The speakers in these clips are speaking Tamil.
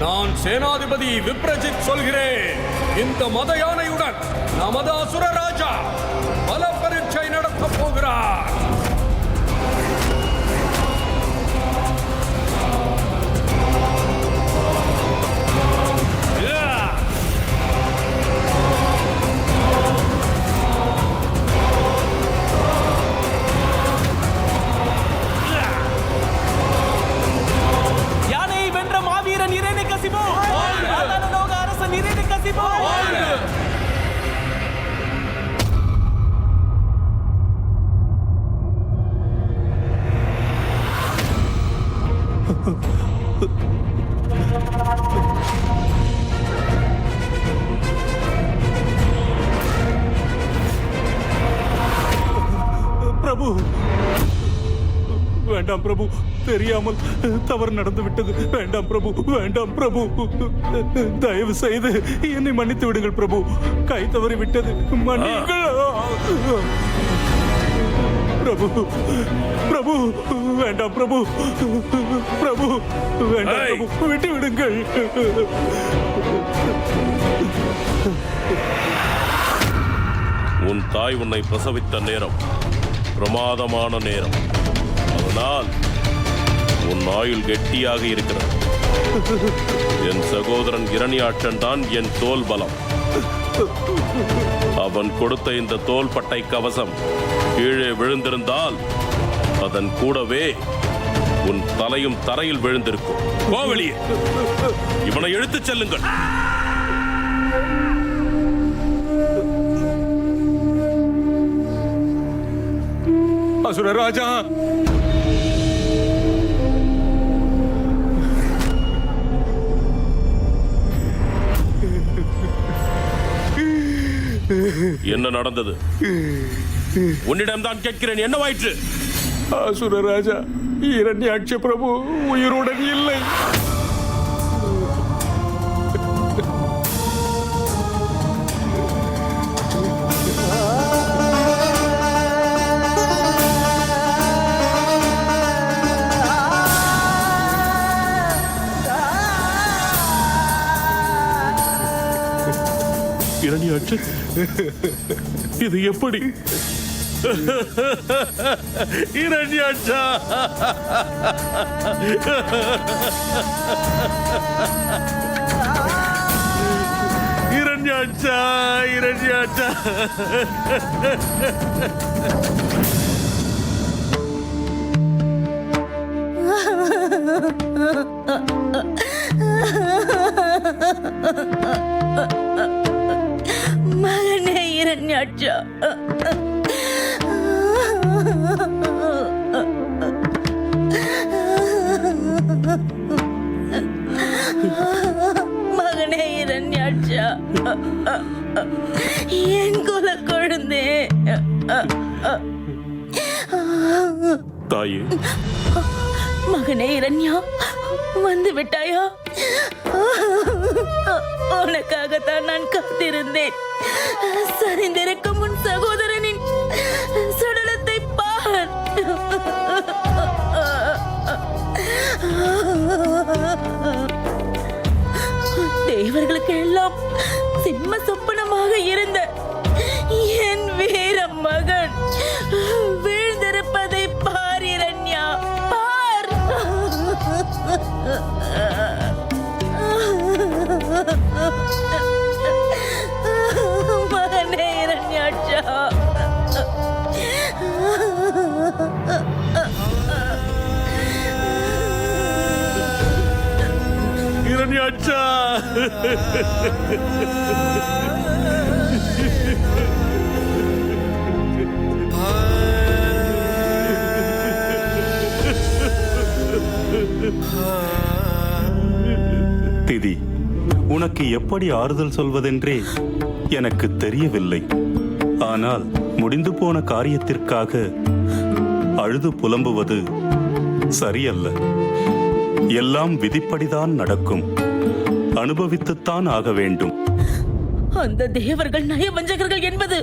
நான் சேனாதிபதி விப்ரஜித் சொல்கிறேன். இந்த மத யானையுடன் நமது அசுர ராஜா பல பரீட்சை நடத்தப் போகிறார். யானையை வென்ற மாவீரன் இரணிகசிபு, பாதாளலோக அரசன் இரணிகசிபு. பிரபு, வேண்டாம் பிரபு, தெரியாமல் தவறு நடந்து விட்டது. வேண்டாம் பிரபு, வேண்டாம் பிரபு, தயவு செய்து என்னை மன்னித்து விடுங்கள் பிரபு. கை தவறி விட்டது, மன்னியுங்கள் பிரபு. பிரபு, வேண்டாம் பிரபு. பிரபு, வேண்டாம் பிரபு, விட்டு விடுங்கள். உன் தாய் உன்னை பிரசவித்த நேரம் பிரமாதமான நேரம். அதனால் உன் ஆயுள் கெட்டியாக இருக்கிறது. என் சகோதரன் இரணியாட்சன் தான் என் தோல் பலம். அவன் கொடுத்த இந்த தோல் பட்டை கவசம் கீழே விழுந்திருந்தால் அதன் கூடவே உன் தலையும் தரையில் விழுந்திருக்கும். கோவலியே, இவனை இழுத்துச் செல்லுங்கள். அசுர ராஜா, என்ன நடந்தது? உன்னிடம்தான் கேட்கிறேன், என்னவாயிற்று? அசுர ராஜா, இரண்யாட்ச பிரபு உயிருடன் இல்லை. இரண்யாட்ச, இது எப்படி? இரண்யாட்சா, இரண்யாட்சா, இரண்யாட்சா. மகனே இரண்யாட்சா, மகனே இரண்யாட்சா, என் குல குழந்தை. தாயே, மகனே இரண்யா, வந்து விட்டாயா? உனக்காகத்தான் நான் காத்திருந்தேன். சரிந்திருக்கும் உன் சகோதரனின் சடலத்தை பார். தேவர்களுக்கு எல்லாம் சிம்ம சொப்பனமாக இருந்த என் வீர மகன் வீழ்ந்திருப்பதை பார் இரண்யா, பார். மகனே இரண்யாட்சா, இரண்யாட்சா. திதி, உனக்கு எப்படி ஆறுதல் சொல்வதென்றே எனக்கு தெரியவில்லை. ஆனால் முடிந்து போன காரியத்திற்காக அழுது புலம்புவது சரியல்ல. எல்லாம் விதிப்படிதான் நடக்கும். அனுபவித்துத்தான் ஆக வேண்டும். அந்த தேவர்கள் நயவஞ்சகர்கள் என்பது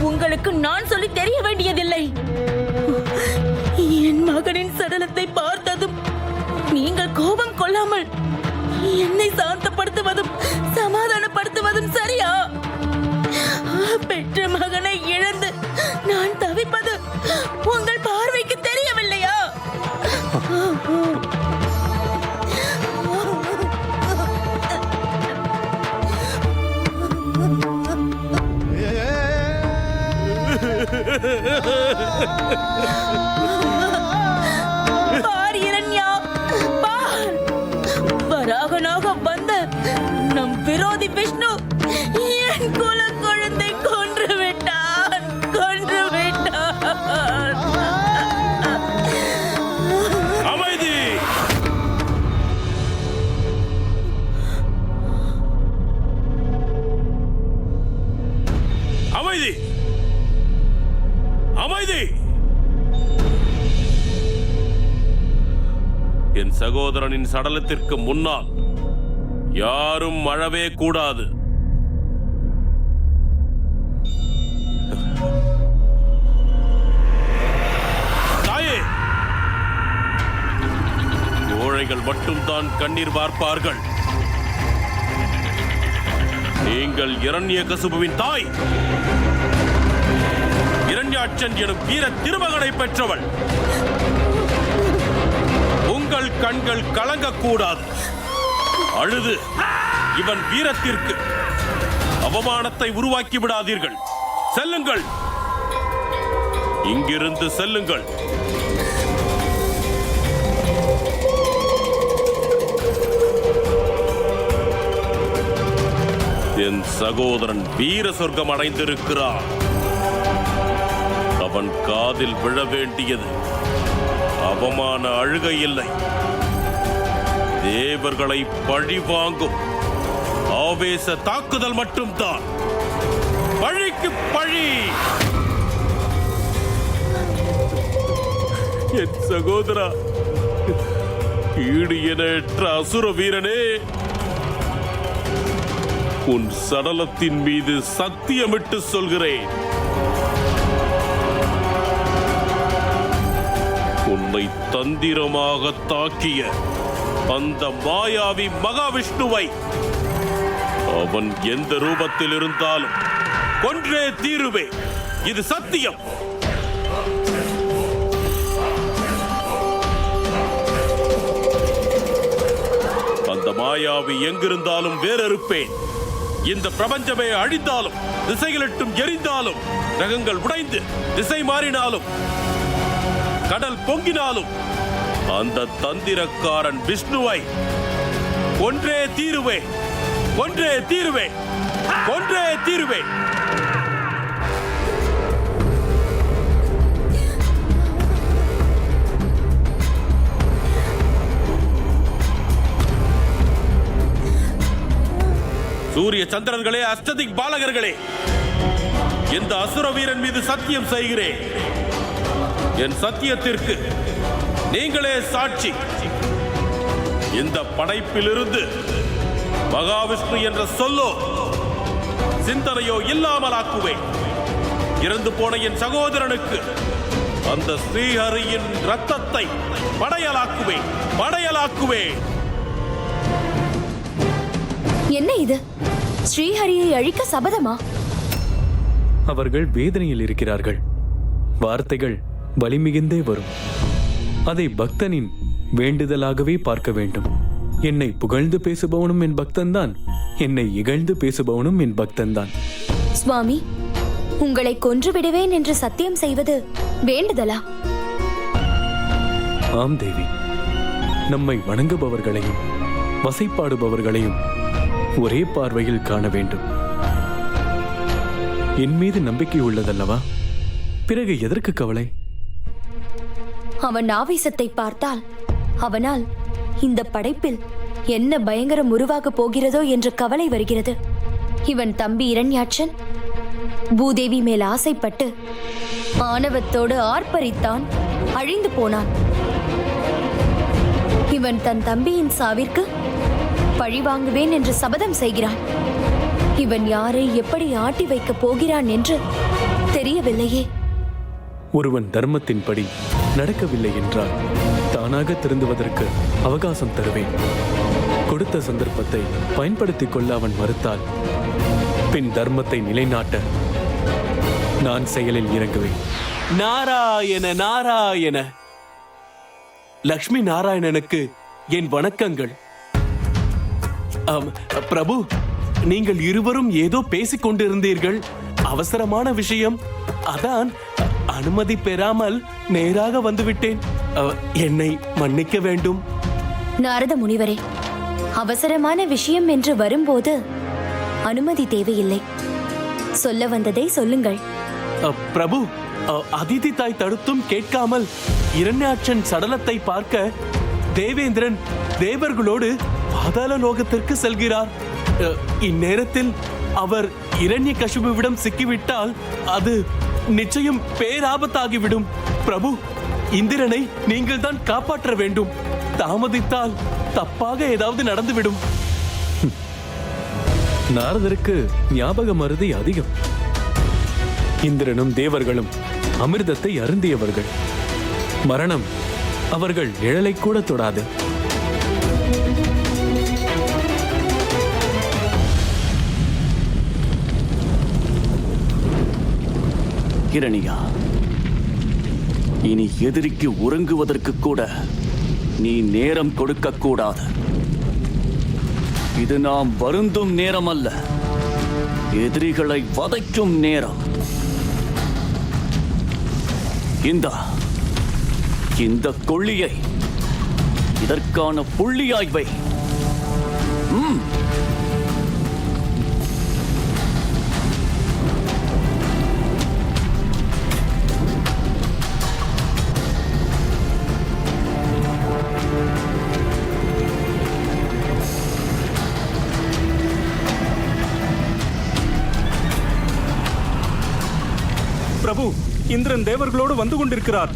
உங்களுக்கு நான் சொல்லி தெரிய வேண்டியதில்லை. என் மகனின் சடலத்தை பார்த்ததும் நீங்கள் கோபம் கொள்ளாமல் என்னை பார் இரண்யா, பார். வராகனாக வந்த நம் விரோதி விஷ்ணு என் குல குழந்தை கொன்று விட்டான், கொன்று விட்டான். அமைதி! அமைதி! அமைதி! என் சகோதரனின் சடலத்திற்கு முன்னால் யாரும் அழவே கூடாது. தாயே, கோழைகள் மட்டும்தான் கண்ணீர் பார்ப்பார்கள். நீங்கள் இரண்யகசிபுவின் தாய், இரண்யாட்சன் எனும் வீர திருமகனை பெற்றவள். உங்கள் கண்கள் கலங்கக்கூடாது. அழுது இவன் வீரத்திற்கு அவமானத்தை உருவாக்கி விடாதீர்கள். செல்லுங்கள், இங்கிருந்து செல்லுங்கள். என் சகோதரன் வீர சொர்க்கம் அடைந்திருக்கிறான். அவன் காதில் விழ வேண்டியது அவமான அழுகை இல்லை, தேவர்களை பழி வாங்கும் ஆவேச தாக்குதல் மட்டும்தான். பழிக்கு பழி. என் சகோதரா, ஈடு என்ற அசுர வீரனே, உன் சடலத்தின் மீது சத்தியமிட்டு சொல்கிறேன், உன்னை தந்திரமாக தாக்கிய அந்த மாயாவி மகாவிஷ்ணுவை அவன் எந்த ரூபத்தில் இருந்தாலும் கொன்றே தீருவே. இது சத்தியம். அந்த மாயாவி எங்கிருந்தாலும் வேறறுப்பேன். இந்த பிரபஞ்சமே அழிந்தாலும், திசைகளிட்டும் எரிந்தாலும், ரகங்கள் உடைந்து திசை மாறினாலும், கடல் பொங்கினாலும், அந்த தந்திரக்காரன் விஷ்ணுவை கொன்றே தீருவே, கொன்றே தீருவே, கொன்றே தீருவே. சூரிய சந்திரர்களே, அஷ்டதிக் பாலகர்களே, இந்த அசுர வீரன் மீது சத்தியம் செய்கிறேன். என் சத்தியத்திற்கு நீங்களே சாட்சி. இந்த படைப்பிலிருந்து மகாவிஷ்ணு என்ற சொல்லோ சிந்தனையோ இல்லாமலாக்குவேன். இறந்து போன என் சகோதரனுக்கு அந்த ஸ்ரீஹரியின் ரத்தத்தை படையலாக்குவேன், படையலாக்குவேன். என்ன இது? ஸ்ரீஹரியை அழிக்க சபதமா? அவர்கள் வேதனையில் இருக்கிறார்கள். வார்த்தைகள் வலிமிகுந்தே வரும். அதை பக்தனின் வேண்டுதலாகவே பார்க்க வேண்டும். என்னை புகழ்ந்து பேசுபவனும் என் பக்தன்தான், என்னை இகழ்ந்து பேசுபவனும் என் பக்தன்தான். சுவாமி, உங்களை கொன்று விடுவேன் என்று சத்தியம் செய்வது வேண்டுதலா? ஆம் தேவி, நம்மை வணங்குபவர்களையும் வசைப்பாடுபவர்களையும் ஒரே பார்வையில் காண வேண்டும். என் மீது நம்பிக்கை உள்ளதல்லவா? பிறகு எதற்கு கவலை? அவன் ஆவேசத்தை பார்த்தால் அவனால் இந்த படைப்பில் என்ன பயங்கரம் உருவாக போகிறதோ என்ற கவலை வருகிறது. இவன் தம்பி இரண்யாட்சன் பூதேவி மேல் ஆசைப்பட்டு ஆணவத்தோடு ஆர்ப்பரித்தான், அழிந்து போனான். இவன் தன் தம்பியின் சாவிற்கு பழி வாங்குவேன் என்று சபதம் செய்கிறான். இவன் யாரை எப்படி ஆட்டி வைக்கப் போகிறான் என்று தெரியவில்லையே. ஒருவன் தர்மத்தின்படி நடக்கவில்லை என்றால் தானாக திருந்துவதற்கு அவகாசம் தருவேன். கொடுத்த சந்தர்ப்பத்தை பயன்படுத்திக் கொள்ள அவன் மறுத்தால் பின் தர்மத்தை நிலைநாட்ட நான் செயலில் இறங்குவேன். நாராயண நாராயண. லக்ஷ்மி நாராயணனுக்கு என் வணக்கங்கள். பிரபு, நீங்கள் இருவரும் ஏதோ பேசிக் கொண்டிருந்தீர்கள். அவசரமான விஷயம், அதான் அனுமதி பெறாமல் நேராக வந்துவிட்டேன். என்னை மன்னிக்க வேண்டும். நாரத முனிவரே, அவசரமான விஷயம் என்று வரும்போது அனுமதி தேவையில்லை. சொல்ல வந்ததை சொல்லுங்கள். பிரபு, அதிதி தாய் தடுத்தும் கேட்காமல் இரண்யாட்சன் சடலத்தை பார்க்க தேவேந்திரன் தேவர்களோடு பாதாள லோகத்திற்கு செல்கிறார். இந்நேரத்தில் அவர் இரண்யகசிபுவிடம் சிக்கிவிட்டால் அது நிச்சயம் பேராபத்தாகிவிடும். பிரபு, இந்திரனை நீங்கள் தான் காப்பாற்ற வேண்டும். தாமதித்தால் தப்பாக ஏதாவது நடந்துவிடும். நாரதருக்கு ஞாபக மருதி அதிகம். இந்திரனும் தேவர்களும் அமிர்தத்தை அருந்தியவர்கள். மரணம் அவர்கள் நிழலை கூட தொடாது. இரணியா, இனி எதிரிக்கு உறங்குவதற்கு கூட நீ நேரம் கொடுக்க கூடாது. இது நாம் வருந்தும் நேரம் அல்ல, எதிரிகளை வதைக்கும் நேரம். இந்த கொள்ளியை இதற்கான புள்ளியாய் வை. பிரபு, இந்திரன் தேவர்களோடு வந்து கொண்டிருக்கிறார்.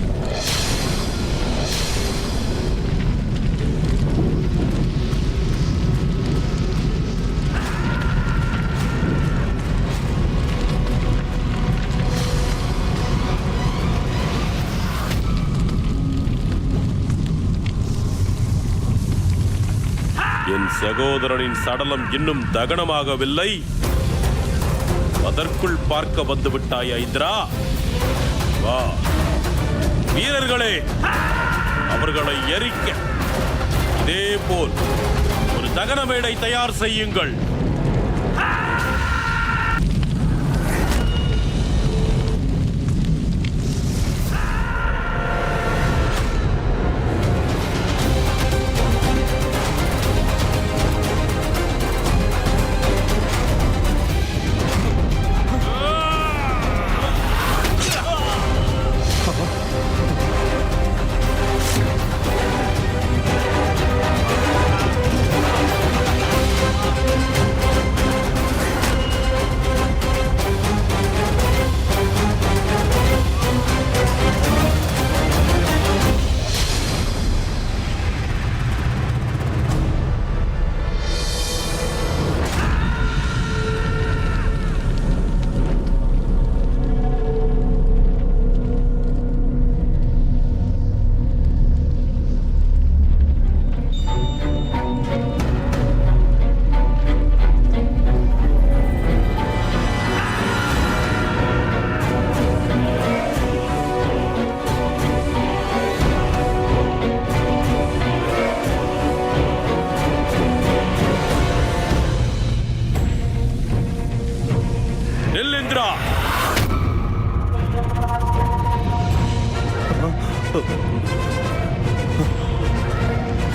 என் சகோதரனின் சடலம் இன்னும் தகனமாகவில்லை. அதற்குள் பார்க்க வந்து விட்டாயா இந்திரா? வா வீரர்களே, அவர்களை எரிக்க இதே போல் ஒரு தகன மேடை தயார் செய்யுங்கள்.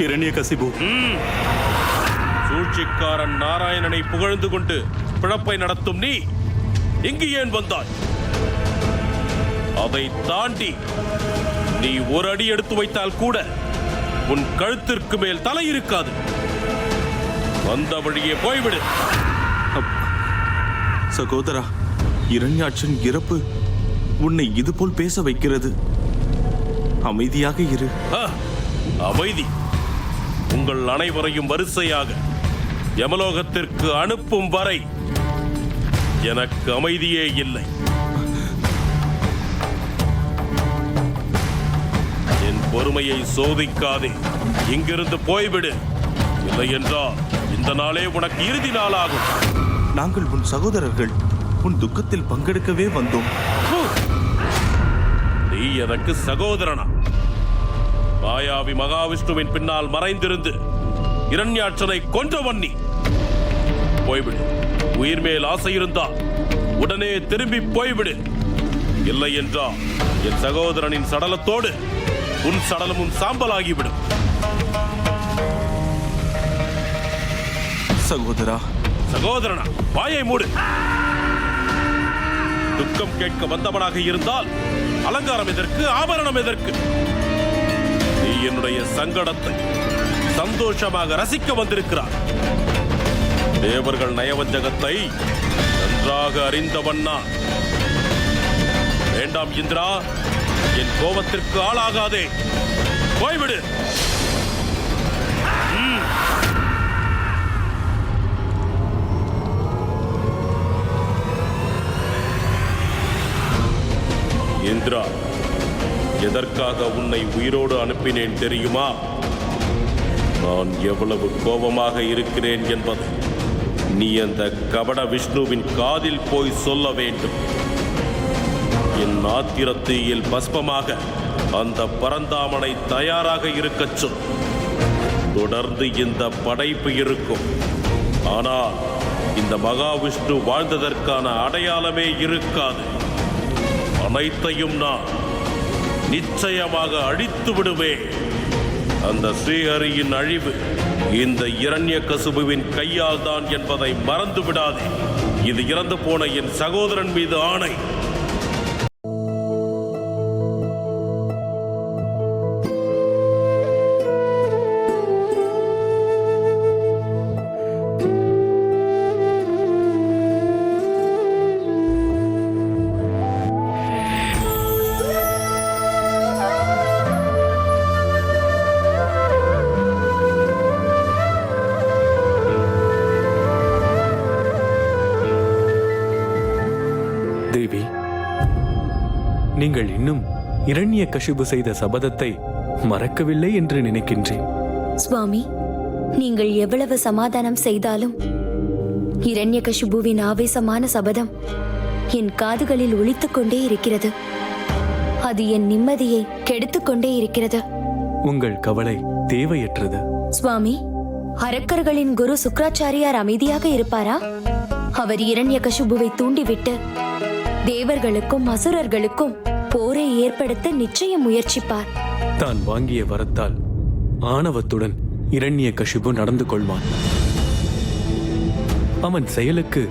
இரண்யகசிபு, சூழ்ச்சிக்காரன் நாராயணனை புகழ்ந்து கொண்டு பிழப்பை நடத்தும் நீ இங்கு ஏன் வந்தாய்? அதை தாண்டி நீ ஒரு அடி எடுத்து வைத்தால் கூட உன் கழுத்திற்கு மேல் தலை இருக்காது. வந்த வழியே போய்விடு. சகோதரா, இரண்யாட்சன் இறப்பு உன்னை இதுபோல் பேச வைக்கிறது. அமைதியாக இரு. அமைதி? உங்கள் அனைவரையும் வரிசையாக யமலோகத்திற்கு அனுப்பும் வரை எனக்கு அமைதியே இல்லை. என் பொறுமையை சோதிக்காதே. இங்கிருந்து போய்விடு. இல்லை என்றால் இந்த நாளே உனக்கு இறுதி நாளாகும். நாங்கள் உன் சகோதரர்கள். உன் துக்கத்தில் பங்கெடுக்கவே வந்தோம். நீ எனக்கு சகோதரனா? மாயாவி மகாவிஷ்ணுவின் பின்னால் மறைந்திருந்து இரண்யாட்சனை கொன்றவன் நீ. போய்விடு. உயிர் மேல் ஆசை இருந்தால் உடனே திரும்பி போய்விடு. இல்லை என்றால் என் சகோதரனின் சடலத்தோடு உன் சடலமும் சாம்பலாகிவிடும். சகோதரா, சகோதரனா, வாயை மூடு. துக்கம் கேட்க வந்தவனாக இருந்தால் அலங்காரம் எதற்கு, ஆபரணம் எதற்கு? நீ என்னுடைய சங்கடத்தை சந்தோஷமாக ரசிக்க வந்திருக்கிறார். தேவர்கள் நயவஞ்சகத்தை நன்றாக அறிந்தவன் நான். வேண்டாம் இந்திரா, என் கோபத்திற்கு ஆளாகாதே. போய்விடு. இந்திரா, எதற்காக உன்னை உயிரோடு அனுப்பினேன் தெரியுமா? நான் எவ்வளவு கோபமாக இருக்கிறேன் என்பதை நீ அந்த கபட விஷ்ணுவின் காதில் போய் சொல்ல வேண்டும். என் ஆத்திரத்தீயில் பஸ்பமாக அந்த பரந்தாமனை தயாராக இருக்கச் சொல். தொடர்ந்து இந்த படைப்பு இருக்கும். ஆனால் இந்த மகாவிஷ்ணு வாழ்ந்ததற்கான அடையாளமே இருக்காது. அனைத்தையும் நான் நிச்சயமாக அழித்து விடுவேன். அந்த ஸ்ரீஹரியின் அழிவு இந்த இரண்யகசிபுவின் கையால் தான் என்பதை மறந்து விடாதே. இது இறந்து போன என் சகோதரன் மீது ஆணை. தேவி, நீங்கள் இன்னும் இரண்யகசிபு செய்த சபதத்தை மறக்கவில்லை என்று நினைக்கின்றேன். சுவாமி, நீங்கள் எவ்வளவு சமாதானம் செய்தாலும் இரண்யகசிபுவின் ஆவேசமான சபதம் என் காதுகளில் ஒலித்துக் கொண்டே இருக்கிறது. அது என் நிம்மதியை கெடுத்துக் கொண்டே இருக்கிறது. உங்கள் கவலை தேவையற்றது. சுவாமி, அரக்கர்களின் குரு சுக்ராச்சாரியார் அமைதியாக இருப்பாரா? அவர் இரண்யகசிபுவை தூண்டிவிட்டு தேவர்களுக்கும் அசுரர்களுக்கும் போரை ஏற்படுத்த நிச்சயம் முயற்சிப்பார். தான் வாங்கிய வரத்தால் ஆணவத்துடன் இரண்யகசிபு நடந்து கொள்வான். அவன் செயலுக்கு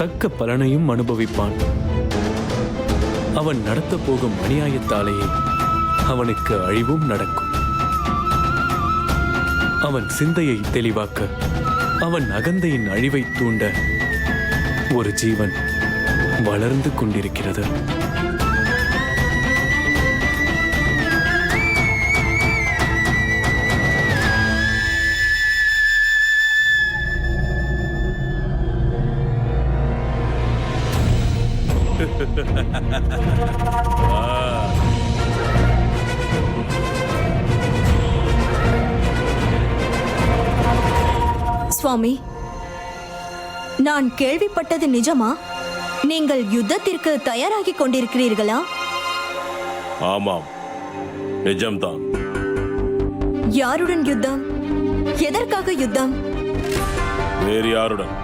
தக்க பலனையும் அனுபவிப்பான். அவன் நடத்த போகும் அநியாயத்தாலேயே அவனுக்கு அழிவும் நடக்கும். அவன் சிந்தையை தெளிவாக்க, அவன் அகந்தையின் அழிவை தூண்ட ஒரு ஜீவன் வளர்ந்து கொண்டிருக்கிறது. சுவாமி, நான் கேள்விப்பட்டது நிஜமா? நீங்கள் யுத்தத்திற்கு தயாராகிக் கொண்டிருக்கிறீர்களா? ஆமாம், நிஜம்தான். யாருடன் யுத்தம்? எதற்காக யுத்தம்? வேறு யாருடன்?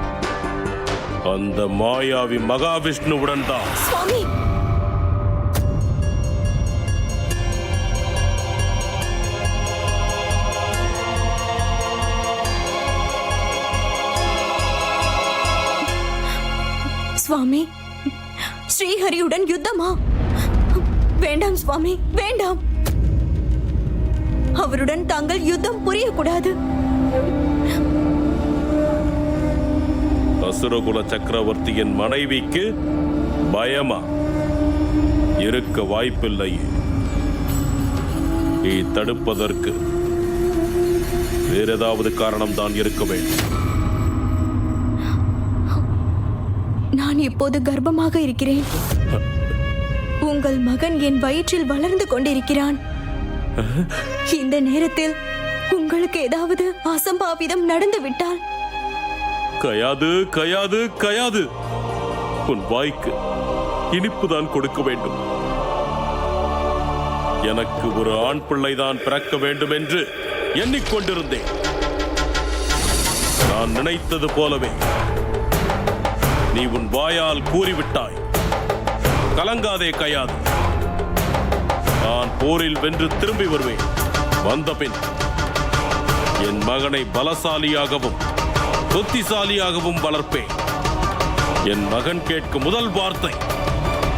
அந்த மாயாவி மகாவிஷ்ணுவுடன் தான். சுவாமி, சுவாமி, ஸ்ரீஹரியுடன் யுத்தமா? வேண்டாம் சுவாமி, வேண்டாம். அவருடன் தாங்கள் யுத்தம் புரியக்கூடாது. அசுரகுல சக்கரவர்த்தியின் மனைவிக்கு பயமா? இருக்க வாய்ப்பில்லையே. நீ தடுப்பதற்கு வேற ஏதாவது காரணம் தான் இருக்க வேண்டும். நான் இப்போது கர்ப்பமாக இருக்கிறேன். உங்கள் மகன் என் வயிற்றில் வளர்ந்து கொண்டிருக்கிறான். இந்த நேரத்தில் உங்களுக்கு ஏதாவது அசம்பாவிதம் நடந்து விட்டால்? கயாது கயாது கயாது. உன் வாய்க்கு இனிப்புதான் கொடுக்க வேண்டும். எனக்கு ஒரு ஆண் பிள்ளைதான் பிறக்க வேண்டும் என்று எண்ணிக்கொண்டிருந்தேன். நான் நினைத்தது போலவே நீ உன் வாயால் கூறிவிட்டாய். கலங்காதே கயாது. நான் போரில் வென்று திரும்பி வருவேன். வந்தபின் என் மகனை பலசாலியாகவும் புத்திசாலியாகவும் வளர்ப்பேன். என் மகன் கேட்கும் முதல் வார்த்தை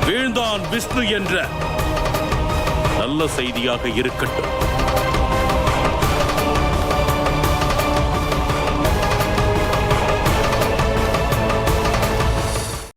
வீழ்ந்தான் விஷ்ணு என்ற நல்ல செய்தியாக இருக்கட்டும்.